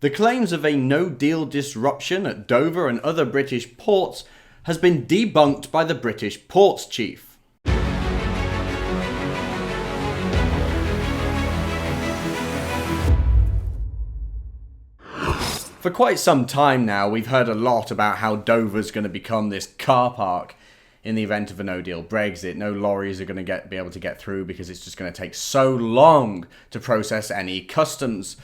The claims of a no-deal disruption at Dover and other British ports has been debunked by the British ports chief. For quite some time now, we've heard a lot about how Dover's going to become this car park in the event of a no-deal Brexit. No lorries are going to be able to get through because it's just going to take so long to process any customs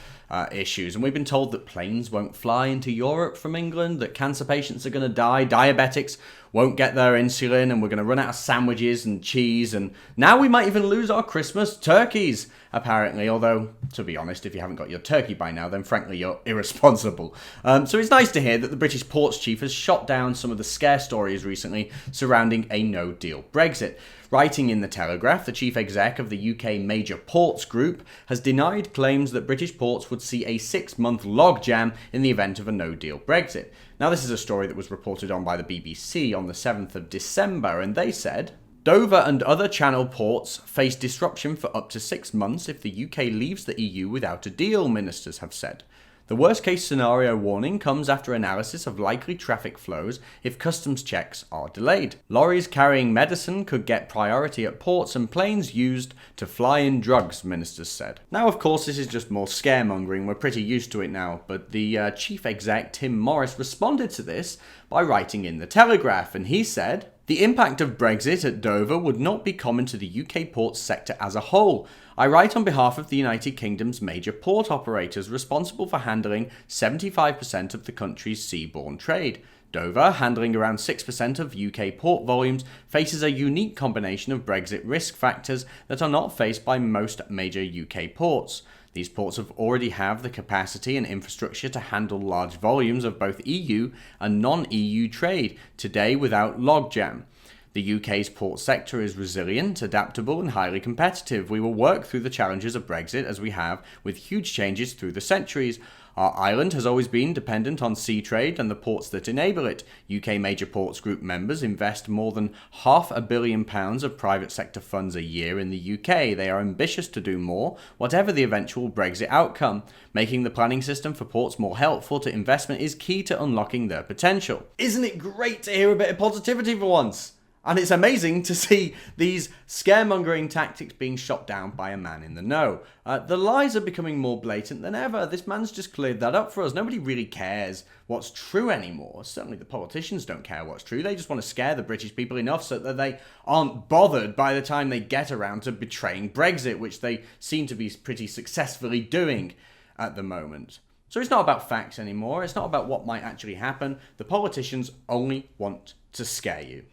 issues. And we've been told that planes won't fly into Europe from England, that cancer patients are going to die, diabetics won't get their insulin, and we're going to run out of sandwiches and cheese, and now we might even lose our Christmas turkeys, apparently. Although, to be honest, if you haven't got your turkey by now, then frankly you're irresponsible. So it's nice to hear that the British ports chief has shot down some of the scare stories recently surrounding a no-deal Brexit. Writing in The Telegraph, the chief exec of the UK Major Ports Group has denied claims that British ports would see a 6-month logjam in the event of a no-deal Brexit. Now, this is a story that was reported on by the BBC on the 7th of December, and they said, Dover and other Channel ports face disruption for up to 6 months if the UK leaves the EU without a deal, ministers have said. The worst-case scenario warning comes after analysis of likely traffic flows if customs checks are delayed. Lorries carrying medicine could get priority at ports and planes used to fly in drugs, ministers said. Now, of course, this is just more scaremongering. We're pretty used to it now. But the chief exec, Tim Morris, responded to this by writing in The Telegraph, and he said, "The impact of Brexit at Dover would not be common to the UK ports sector as a whole. I write on behalf of the United Kingdom's major port operators responsible for handling 75% of the country's seaborne trade. Dover, handling around 6% of UK port volumes, faces a unique combination of Brexit risk factors that are not faced by most major UK ports. These ports already have the capacity and infrastructure to handle large volumes of both EU and non-EU trade, today without logjam. The UK's port sector is resilient, adaptable and highly competitive. We will work through the challenges of Brexit as we have with huge changes through the centuries. Our island has always been dependent on sea trade and the ports that enable it. UK Major Ports Group members invest more than £500 million of private sector funds a year in the UK. They are ambitious to do more, whatever the eventual Brexit outcome. Making the planning system for ports more helpful to investment is key to unlocking their potential." Isn't it great to hear a bit of positivity for once? And it's amazing to see these scaremongering tactics being shot down by a man in the know. The lies are becoming more blatant than ever. This man's just cleared that up for us. Nobody really cares what's true anymore. Certainly the politicians don't care what's true. They just want to scare the British people enough so that they aren't bothered by the time they get around to betraying Brexit, which they seem to be pretty successfully doing at the moment. So it's not about facts anymore. It's not about what might actually happen. The politicians only want to scare you.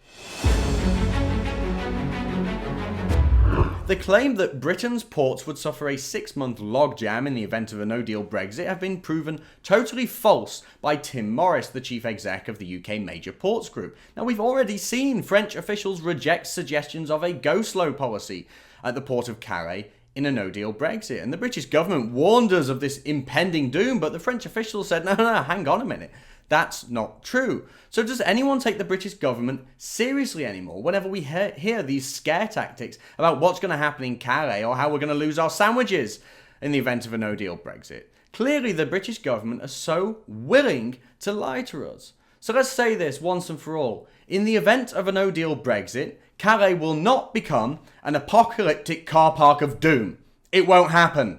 The claim that Britain's ports would suffer a 6-month logjam in the event of a no-deal Brexit have been proven totally false by Tim Morris, the chief exec of the UK Major Ports Group. Now, we've already seen French officials reject suggestions of a go-slow policy at the port of Calais in a no-deal Brexit. And the British government warned us of this impending doom, but the French officials said, no, hang on a minute. That's not true. So does anyone take the British government seriously anymore whenever we hear these scare tactics about what's going to happen in Calais or how we're going to lose our sandwiches in the event of a no-deal Brexit? Clearly, the British government are so willing to lie to us. So let's say this once and for all. In the event of a no-deal Brexit, Calais will not become an apocalyptic car park of doom. It won't happen.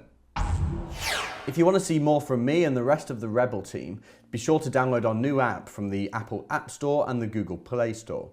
If you want to see more from me and the rest of the Rebel team, be sure to download our new app from the Apple App Store and the Google Play Store.